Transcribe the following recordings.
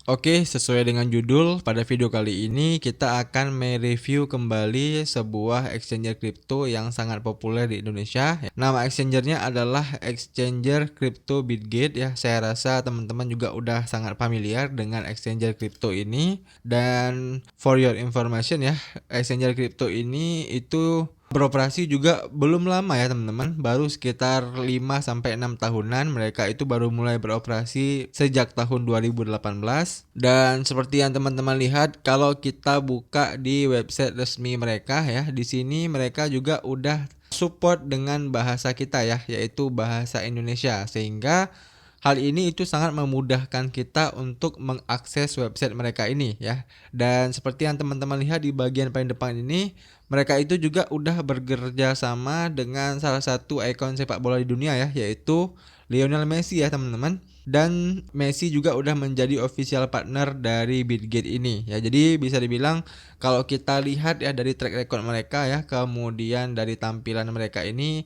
Oke, sesuai dengan judul, pada video kali ini kita akan mereview kembali sebuah exchanger kripto yang sangat populer di Indonesia. Nama exchangernya adalah exchanger kripto Bitgate ya. Saya rasa teman-teman juga udah sangat familiar dengan exchanger kripto ini. Dan for your information ya, exchanger kripto ini itu beroperasi juga belum lama ya teman-teman, baru sekitar 5-6 tahunan. Mereka itu baru mulai beroperasi sejak tahun 2018. Dan seperti yang teman-teman lihat kalau kita buka di website resmi mereka ya, di sini mereka juga udah support dengan bahasa kita ya, yaitu bahasa Indonesia. Sehingga hal ini itu sangat memudahkan kita untuk mengakses website mereka ini ya. Dan seperti yang teman-teman lihat di bagian paling depan ini, mereka itu juga udah bekerja sama dengan salah satu ikon sepak bola di dunia ya, yaitu Lionel Messi ya teman-teman. Dan Messi juga udah menjadi official partner dari Bitgate ini ya. Jadi bisa dibilang kalau kita lihat ya dari track record mereka ya, kemudian dari tampilan mereka ini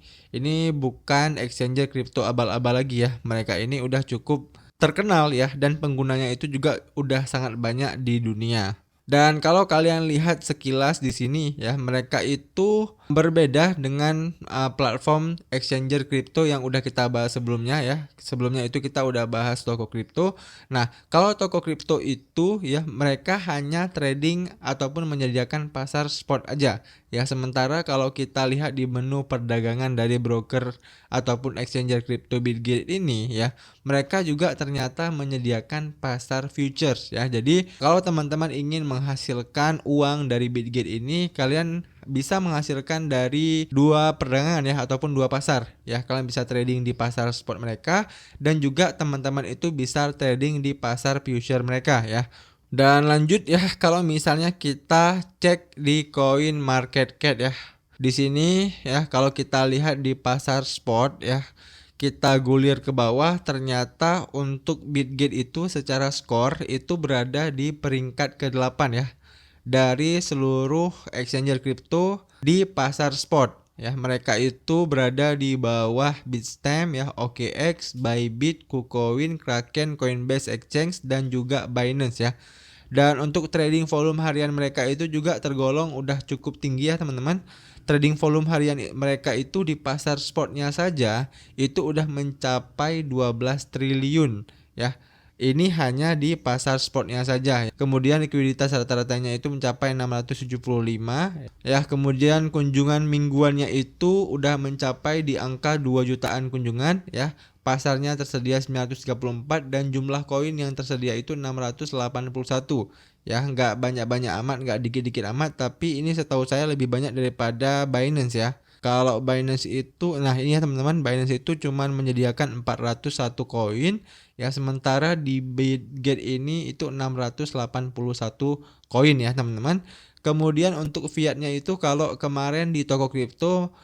bukan exchanger kripto abal-abal lagi ya. Mereka ini udah cukup terkenal ya, dan penggunanya itu juga udah sangat banyak di dunia. Dan kalau kalian lihat sekilas di sini ya, mereka itu berbeda dengan platform exchanger kripto yang udah kita bahas sebelumnya ya. Sebelumnya itu kita udah bahas toko kripto. Nah, kalau toko kripto itu ya mereka hanya trading ataupun menyediakan pasar spot aja. Ya, sementara kalau kita lihat di menu perdagangan dari broker ataupun exchanger kripto Bitgate ini ya, mereka juga ternyata menyediakan pasar futures ya. Jadi kalau teman-teman ingin menghasilkan uang dari Bitgate ini, kalian bisa menghasilkan dari dua perdagangan ya, ataupun dua pasar ya. Kalian bisa trading di pasar spot mereka, dan juga teman-teman itu bisa trading di pasar future mereka ya. Dan lanjut ya, kalau misalnya kita cek di Coin Market Cap ya. Di sini ya, kalau kita lihat di pasar spot ya, kita gulir ke bawah, ternyata untuk Bitgate itu secara skor itu berada di peringkat ke-8 ya, dari seluruh exchanger kripto di pasar spot ya. Mereka itu berada di bawah Bitstamp ya, OKX, Bybit, KuCoin, Kraken, Coinbase Exchange, dan juga Binance ya. Dan untuk trading volume harian mereka itu juga tergolong udah cukup tinggi ya teman-teman. Trading volume harian mereka itu di pasar spotnya saja itu udah mencapai 12 triliun ya. Ini hanya di pasar spotnya saja. Kemudian likuiditas rata-ratanya itu mencapai 675 ya. Kemudian kunjungan mingguannya itu udah mencapai di angka 2 jutaan kunjungan ya. Pasarnya tersedia 934 dan jumlah koin yang tersedia itu 681 ya. Nggak banyak-banyak amat, nggak dikit-dikit amat, tapi ini setahu saya lebih banyak daripada Binance ya. Kalau Binance itu, nah ini ya teman-teman, Binance itu cuman menyediakan 401 koin ya, sementara di Bitgate ini itu 681 koin ya teman-teman. Kemudian untuk fiatnya itu kalau kemarin di toko kripto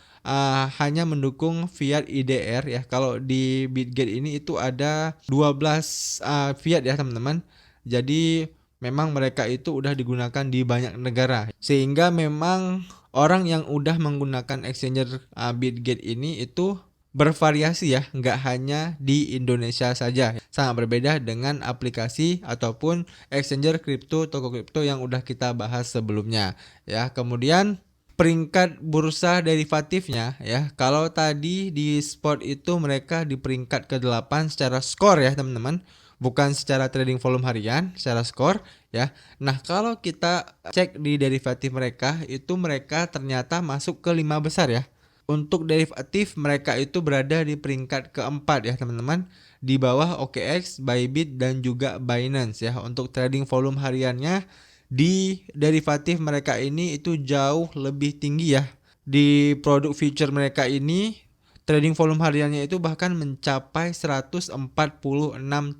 hanya mendukung fiat IDR ya. Kalau di Bitgate ini itu ada 12 fiat ya teman-teman. Jadi memang mereka itu udah digunakan di banyak negara, sehingga memang orang yang udah menggunakan exchanger Bitgate ini itu bervariasi ya, nggak hanya di Indonesia saja. Sangat berbeda dengan aplikasi ataupun exchanger kripto, toko kripto yang udah kita bahas sebelumnya ya. Kemudian peringkat bursa derivatifnya ya, kalau tadi di spot itu mereka di peringkat ke-8 secara skor ya teman-teman, bukan secara trading volume harian, secara skor ya. Nah, kalau kita cek di derivatif mereka itu mereka ternyata masuk ke 5 besar ya. Untuk derivatif mereka itu berada di peringkat keempat ya teman-teman, di bawah OKX, Bybit, dan juga Binance ya. Untuk trading volume hariannya di derivatif mereka ini itu jauh lebih tinggi ya. Di produk future mereka ini trading volume hariannya itu bahkan mencapai 146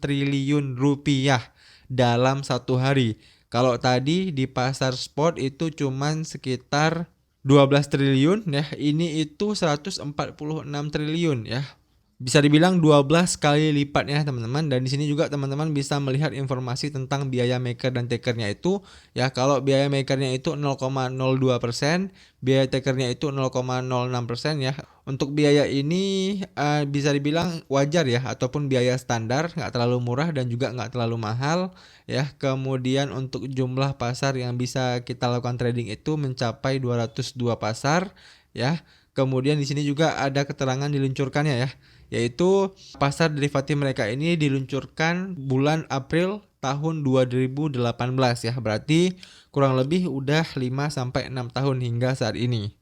triliun rupiah dalam satu hari. Kalau tadi di pasar spot itu cuman sekitar 12 triliun ya, ini itu 146 triliun ya. bisa dibilang 12 kali lipatnya teman-teman. Dan di sini juga teman-teman bisa melihat informasi tentang biaya maker dan takernya itu ya. Kalau biaya makernya itu 0,02%, biaya takernya itu 0,06% ya. Untuk biaya ini bisa dibilang wajar ya, ataupun biaya standar, nggak terlalu murah dan juga nggak terlalu mahal ya. Kemudian untuk jumlah pasar yang bisa kita lakukan trading itu mencapai 202 pasar ya. Kemudian di sini juga ada keterangan diluncurkannya ya, yaitu pasar derivatif mereka ini diluncurkan bulan April tahun 2018 ya. Berarti kurang lebih udah 5 sampai 6 tahun hingga saat ini.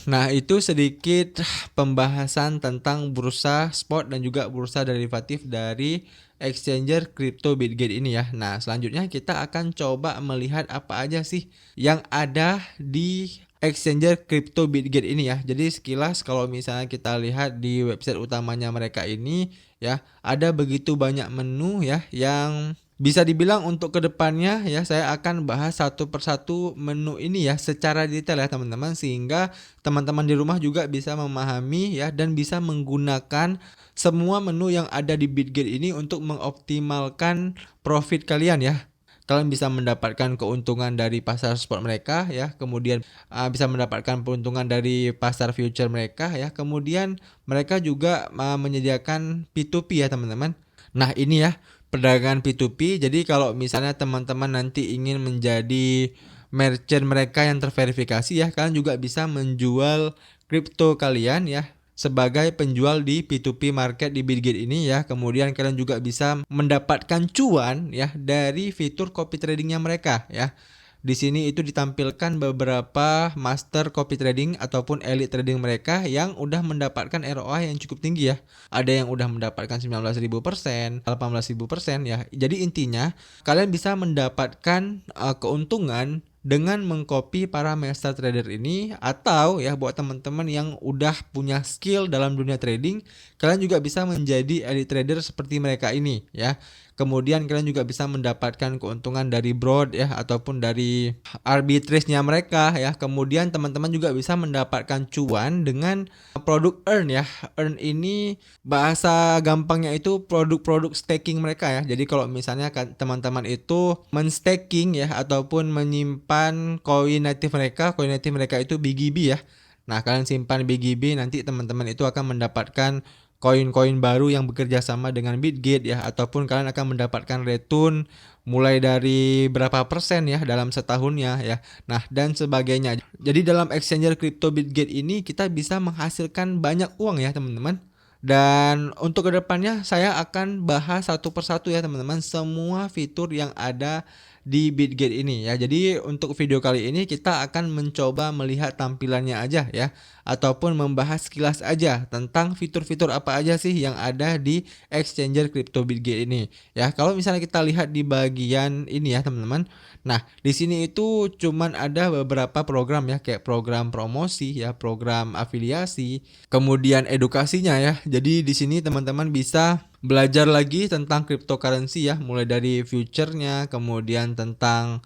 Nah, itu sedikit pembahasan tentang bursa spot dan juga bursa derivatif dari exchanger crypto Bitget ini ya. Nah, selanjutnya kita akan coba melihat apa aja sih yang ada di exchanger crypto Bitget ini ya. Jadi sekilas kalau misalnya kita lihat di website utamanya mereka ini ya, ada begitu banyak menu ya, yang bisa dibilang untuk kedepannya ya, saya akan bahas satu persatu menu ini ya secara detail ya teman-teman, sehingga teman-teman di rumah juga bisa memahami ya dan bisa menggunakan semua menu yang ada di Bitget ini untuk mengoptimalkan profit kalian ya. Kalian bisa mendapatkan keuntungan dari pasar spot mereka ya, kemudian bisa mendapatkan keuntungan dari pasar future mereka ya, kemudian mereka juga menyediakan P2P ya teman-teman. Nah ini ya perdagangan P2P. Jadi kalau misalnya teman-teman nanti ingin menjadi merchant mereka yang terverifikasi ya, kalian juga bisa menjual kripto kalian ya sebagai penjual di P2P market di Bitget ini ya. Kemudian kalian juga bisa mendapatkan cuan ya dari fitur copy tradingnya mereka ya. Di sini itu ditampilkan beberapa master copy trading ataupun elite trading mereka yang udah mendapatkan ROI yang cukup tinggi ya. Ada yang udah mendapatkan 19.000%, 18.000% ya. Jadi intinya kalian bisa mendapatkan keuntungan dengan mengcopy para master trader ini, atau ya buat teman-teman yang udah punya skill dalam dunia trading, kalian juga bisa menjadi elite trader seperti mereka ini ya. Kemudian kalian juga bisa mendapatkan keuntungan dari broad ya, ataupun dari arbitrage-nya mereka ya. Kemudian teman-teman juga bisa mendapatkan cuan dengan produk earn ya. Earn ini bahasa gampangnya itu produk-produk staking mereka ya. Jadi kalau misalnya teman-teman itu men-staking ya, ataupun menyimpan koin native mereka itu BGB ya. Nah, kalian simpan BGB, nanti teman-teman itu akan mendapatkan koin-koin baru yang bekerja sama dengan Bitget ya, ataupun kalian akan mendapatkan return mulai dari berapa persen ya dalam setahunnya ya. Nah, dan sebagainya. Jadi dalam exchanger crypto Bitget ini kita bisa menghasilkan banyak uang ya teman-teman. Dan untuk kedepannya saya akan bahas satu persatu ya teman-teman, semua fitur yang ada di Bitget ini ya. Jadi untuk video kali ini kita akan mencoba melihat tampilannya aja ya, ataupun membahas sekilas aja tentang fitur-fitur apa aja sih yang ada di exchanger crypto Bitget ini ya. Kalau misalnya kita lihat di bagian ini ya teman-teman. Nah, di sini itu cuman ada beberapa program ya, kayak program promosi ya, program afiliasi, kemudian edukasinya ya. Jadi di sini teman-teman bisa belajar lagi tentang cryptocurrency ya, mulai dari future-nya, kemudian tentang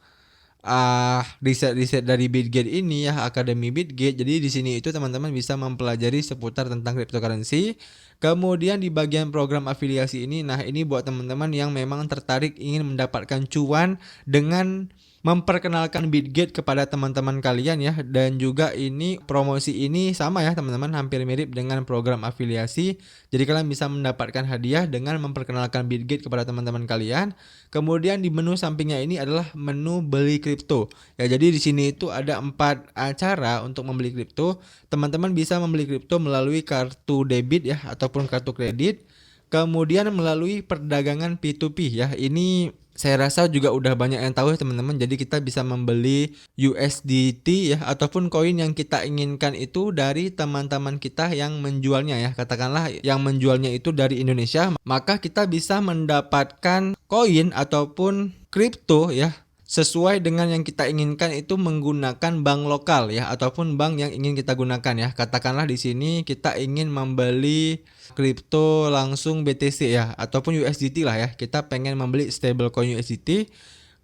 riset-riset dari Bitget ini ya, Akademi Bitget. Jadi di sini itu teman-teman bisa mempelajari seputar tentang cryptocurrency. Kemudian di bagian program afiliasi ini, nah ini buat teman-teman yang memang tertarik ingin mendapatkan cuan dengan memperkenalkan Bitget kepada teman-teman kalian ya. Dan juga ini promosi ini sama ya teman-teman, hampir mirip dengan program afiliasi. Jadi kalian bisa mendapatkan hadiah dengan memperkenalkan Bitget kepada teman-teman kalian. Kemudian di menu sampingnya ini adalah menu beli kripto ya. Jadi di sini itu ada 4 cara untuk membeli kripto. Teman-teman bisa membeli kripto melalui kartu debit ya, ataupun kartu kredit. Kemudian melalui perdagangan P2P ya. Ini saya rasa juga udah banyak yang tahu ya teman-teman. Jadi kita bisa membeli USDT ya, ataupun koin yang kita inginkan itu dari teman-teman kita yang menjualnya ya. Katakanlah yang menjualnya itu dari Indonesia, maka kita bisa mendapatkan koin ataupun kripto ya sesuai dengan yang kita inginkan itu menggunakan bank lokal ya, ataupun bank yang ingin kita gunakan ya. Katakanlah di sini kita ingin membeli kripto langsung BTC ya, ataupun USDT lah ya. Kita pengen membeli stablecoin USDT.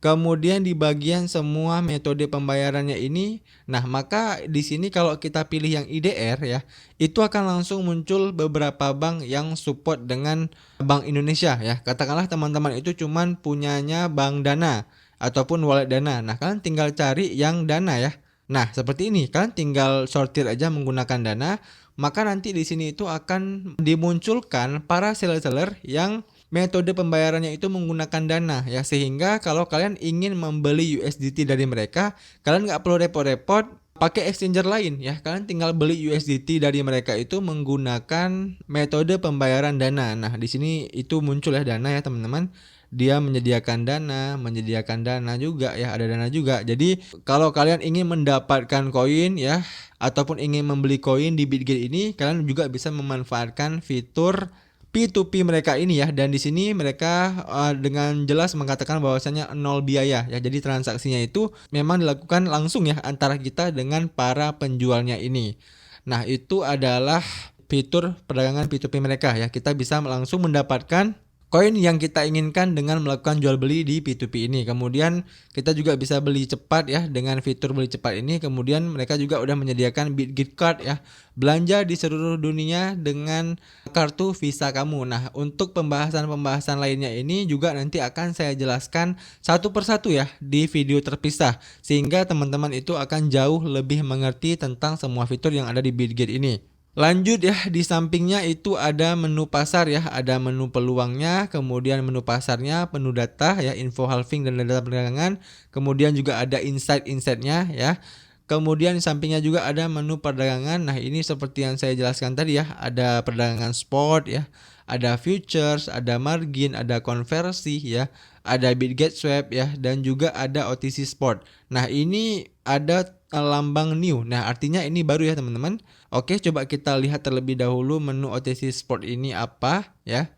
Kemudian di bagian semua metode pembayarannya ini, nah maka di sini kalau kita pilih yang IDR ya, itu akan langsung muncul beberapa bank yang support dengan Bank Indonesia ya. Katakanlah teman-teman itu cuman punyanya Bank Dana ataupun wallet Dana. Nah, kalian tinggal cari yang Dana ya. Nah, seperti ini, kalian tinggal sortir aja menggunakan Dana, maka nanti di sini itu akan dimunculkan para seller-seller yang metode pembayarannya itu menggunakan Dana ya, sehingga kalau kalian ingin membeli USDT dari mereka, kalian nggak perlu repot-repot pakai exchanger lain ya. Kalian tinggal beli USDT dari mereka itu menggunakan metode pembayaran Dana. Nah, di sini itu muncul ya Dana ya teman-teman. Dia menyediakan Dana juga ya, ada Dana juga. Jadi kalau kalian ingin mendapatkan koin ya, ataupun ingin membeli koin di Bitget ini, kalian juga bisa memanfaatkan fitur P2P mereka ini ya, dan di sini mereka dengan jelas mengatakan bahwasanya nol biaya ya. Jadi transaksinya itu memang dilakukan langsung ya antara kita dengan para penjualnya ini. Nah, itu adalah fitur perdagangan P2P mereka ya. Kita bisa langsung mendapatkan koin yang kita inginkan dengan melakukan jual beli di P2P ini. Kemudian kita juga bisa beli cepat ya dengan fitur beli cepat ini. Kemudian mereka juga udah menyediakan Bitget Card ya, belanja di seluruh dunia dengan kartu Visa kamu. Nah, untuk pembahasan-pembahasan lainnya ini juga nanti akan saya jelaskan satu persatu ya di video terpisah, sehingga teman-teman itu akan jauh lebih mengerti tentang semua fitur yang ada di Bitget ini. Lanjut ya, di sampingnya itu ada menu pasar ya, ada menu peluangnya, kemudian menu pasarnya, menu data ya, info halving dan data perdagangan, kemudian juga ada insight-insightnya ya. Kemudian di sampingnya juga ada menu perdagangan. Nah, ini seperti yang saya jelaskan tadi ya, ada perdagangan spot ya, ada futures, ada margin, ada konversi ya, ada Bitget Swap ya, dan juga ada OTC Spot. Nah, ini ada lambang new. Nah, artinya ini baru ya teman-teman. Oke, coba kita lihat terlebih dahulu menu OTC Spot ini apa ya.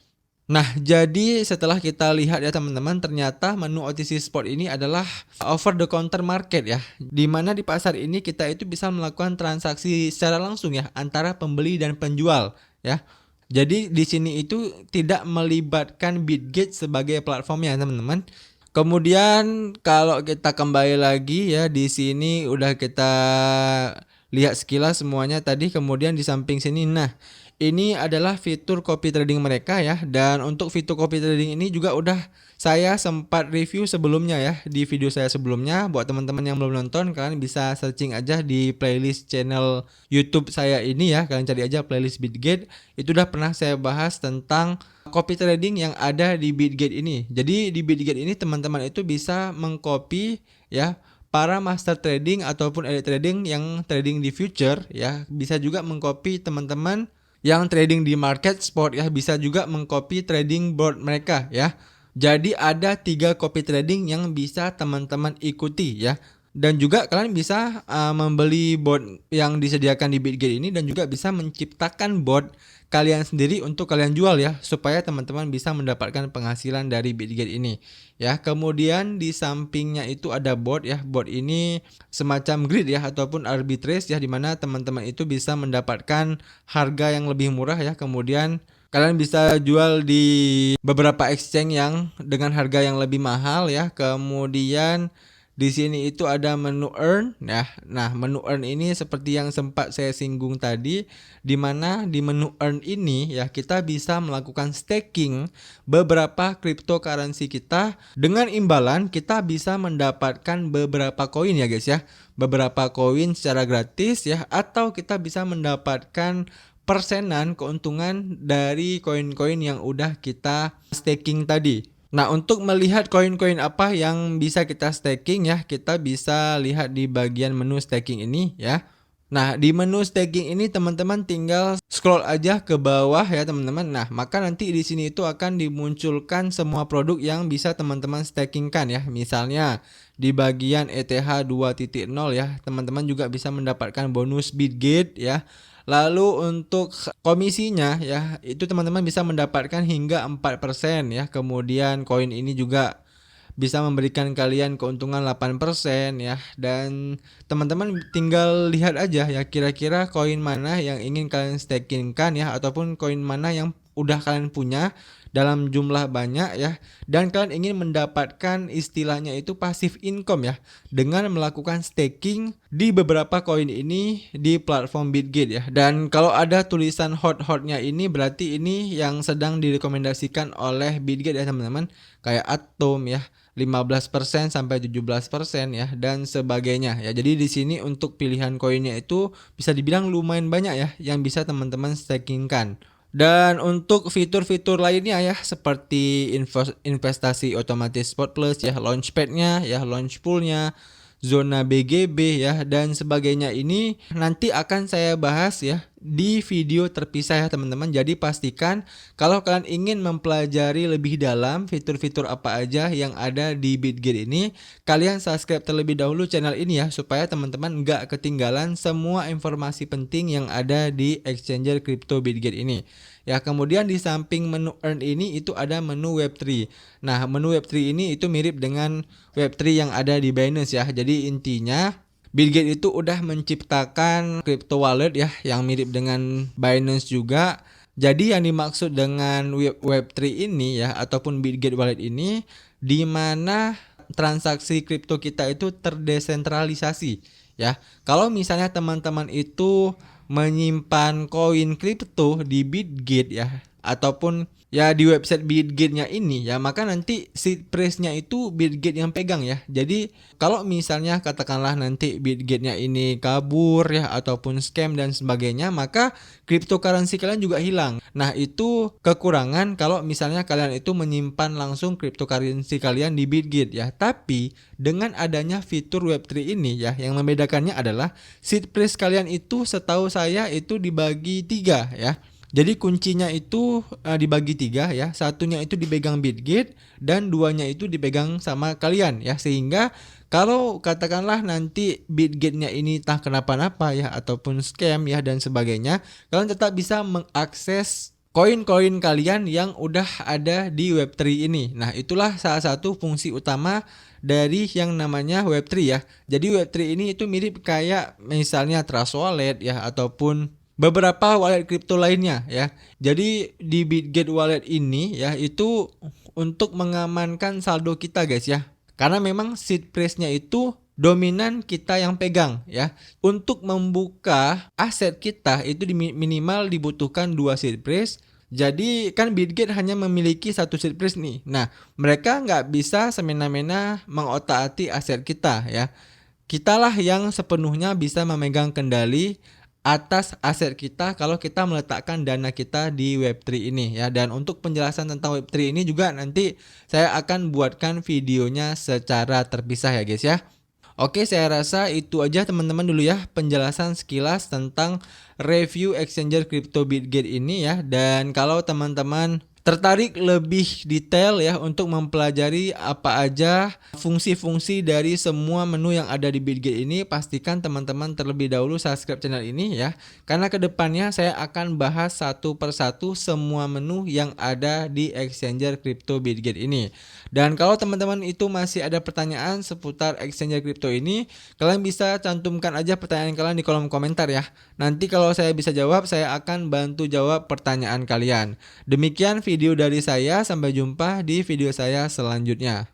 Nah, jadi setelah kita lihat ya teman-teman, ternyata menu OTC Spot ini adalah over the counter market ya. Dimana di pasar ini kita itu bisa melakukan transaksi secara langsung ya antara pembeli dan penjual ya. Jadi di sini itu tidak melibatkan Bitget sebagai platformnya teman-teman. Kemudian kalau kita kembali lagi ya, di sini udah kita lihat sekilas semuanya tadi. Kemudian di samping sini, nah ini adalah fitur copy trading mereka ya. Dan untuk fitur copy trading ini juga udah saya sempat review sebelumnya ya, di video saya sebelumnya. Buat teman-teman yang belum nonton, kalian bisa searching aja di playlist channel YouTube saya ini ya. Kalian cari aja playlist Bitget. Itu udah pernah saya bahas tentang copy trading yang ada di Bitget ini. Jadi di Bitget ini teman-teman itu bisa mengcopy ya para master trading ataupun elite trading yang trading di future ya. Bisa juga mengcopy teman-teman yang trading di market spot ya, bisa juga mengcopy trading board mereka ya. Jadi ada 3 copy trading yang bisa teman-teman ikuti ya. Dan juga kalian bisa membeli bot yang disediakan di Bitget ini, dan juga bisa menciptakan bot kalian sendiri untuk kalian jual ya, supaya teman-teman bisa mendapatkan penghasilan dari Bitget ini ya. Kemudian di sampingnya itu ada bot ya. Bot ini semacam grid ya ataupun arbitrage ya, dimana teman-teman itu bisa mendapatkan harga yang lebih murah ya. Kemudian kalian bisa jual di beberapa exchange yang dengan harga yang lebih mahal ya. Kemudian di sini itu ada menu earn ya. Nah, menu earn ini seperti yang sempat saya singgung tadi, di mana di menu earn ini ya kita bisa melakukan staking beberapa cryptocurrency kita. Dengan imbalan kita bisa mendapatkan beberapa koin ya guys ya. Beberapa koin secara gratis ya, atau kita bisa mendapatkan persenan keuntungan dari koin-koin yang udah kita staking tadi. Nah, untuk melihat koin-koin apa yang bisa kita staking ya, kita bisa lihat di bagian menu staking ini ya. Nah, di menu staking ini teman-teman tinggal scroll aja ke bawah ya teman-teman. Nah, maka nanti di sini itu akan dimunculkan semua produk yang bisa teman-teman stakingkan ya. Misalnya di bagian ETH 2.0 ya, teman-teman juga bisa mendapatkan bonus Bitget ya. Lalu untuk komisinya ya, itu teman-teman bisa mendapatkan hingga 4% ya. Kemudian koin ini juga bisa memberikan kalian keuntungan 8% ya. Dan teman-teman tinggal lihat aja ya, kira-kira koin mana yang ingin kalian stakingkan ya, ataupun koin mana yang udah kalian punya dalam jumlah banyak ya, dan kalian ingin mendapatkan istilahnya itu passive income ya, dengan melakukan staking di beberapa koin ini di platform Bitget ya. Dan kalau ada tulisan hot-hotnya ini berarti ini yang sedang direkomendasikan oleh Bitget ya teman-teman, kayak Atom ya, 15% sampai 17% ya, dan sebagainya ya. Jadi di sini untuk pilihan koinnya itu bisa dibilang lumayan banyak ya yang bisa teman-teman stakingkan. Dan untuk fitur-fitur lainnya ya, seperti investasi otomatis spot plus ya, launchpadnya ya, launch poolnya, zona BGB ya, dan sebagainya ini nanti akan saya bahas ya di video terpisah ya teman-teman. Jadi pastikan kalau kalian ingin mempelajari lebih dalam fitur-fitur apa aja yang ada di Bitget ini, kalian subscribe terlebih dahulu channel ini ya, supaya teman-teman nggak ketinggalan semua informasi penting yang ada di exchanger crypto Bitget ini. Ya, kemudian di samping menu earn ini itu ada menu Web3. Nah, menu Web3 ini itu mirip dengan Web3 yang ada di Binance ya. Jadi intinya Bitget itu udah menciptakan crypto wallet ya yang mirip dengan Binance juga. Jadi yang dimaksud dengan Web3 ini ya, ataupun Bitget wallet ini, di mana transaksi kripto kita itu terdesentralisasi ya. Kalau misalnya teman-teman itu menyimpan koin kripto di Bitget ya, ataupun ya di website Bitgetnya ini ya, maka nanti seed price-nya itu Bitget yang pegang ya. Jadi kalau misalnya katakanlah nanti Bitgetnya ini kabur ya, ataupun scam dan sebagainya, maka cryptocurrency kalian juga hilang. Nah, itu kekurangan kalau misalnya kalian itu menyimpan langsung cryptocurrency kalian di Bitget ya. Tapi dengan adanya fitur Web3 ini ya, yang membedakannya adalah seed price kalian itu setahu saya itu dibagi 3 ya. Jadi kuncinya itu dibagi 3 ya. Satunya itu dipegang Bitget dan duanya itu dipegang sama kalian ya. Sehingga kalau katakanlah nanti Bitgetnya ini entah kenapa-napa ya, ataupun scam ya dan sebagainya, kalian tetap bisa mengakses koin-koin kalian yang udah ada di Web3 ini. Nah, itulah salah satu fungsi utama dari yang namanya Web3 ya. Jadi Web3 ini itu mirip kayak misalnya Trust Wallet ya, ataupun beberapa wallet kripto lainnya ya. Jadi di Bitget wallet ini ya, itu untuk mengamankan saldo kita guys ya. Karena memang seed price-nya itu dominan kita yang pegang ya. Untuk membuka aset kita itu minimal dibutuhkan 2 seed price. Jadi kan Bitget hanya memiliki 1 seed price nih. Nah, mereka nggak bisa semena-mena mengotak-atik aset kita ya. Kitalah yang sepenuhnya bisa memegang kendali atas aset kita kalau kita meletakkan dana kita di Web3 ini ya. Dan untuk penjelasan tentang Web3 ini juga nanti saya akan buatkan videonya secara terpisah ya guys ya. Oke, saya rasa itu aja teman-teman dulu ya penjelasan sekilas tentang review exchanger crypto Bitget ini ya. Dan kalau teman-teman tertarik lebih detail ya untuk mempelajari apa aja fungsi-fungsi dari semua menu yang ada di Bitget ini, pastikan teman-teman terlebih dahulu subscribe channel ini ya. Karena kedepannya saya akan bahas satu persatu semua menu yang ada di exchanger crypto Bitget ini. Dan kalau teman-teman itu masih ada pertanyaan seputar exchanger crypto ini, kalian bisa cantumkan aja pertanyaan kalian di kolom komentar ya. Nanti kalau saya bisa jawab, saya akan bantu jawab pertanyaan kalian. Demikian video dari saya, sampai jumpa di video saya selanjutnya.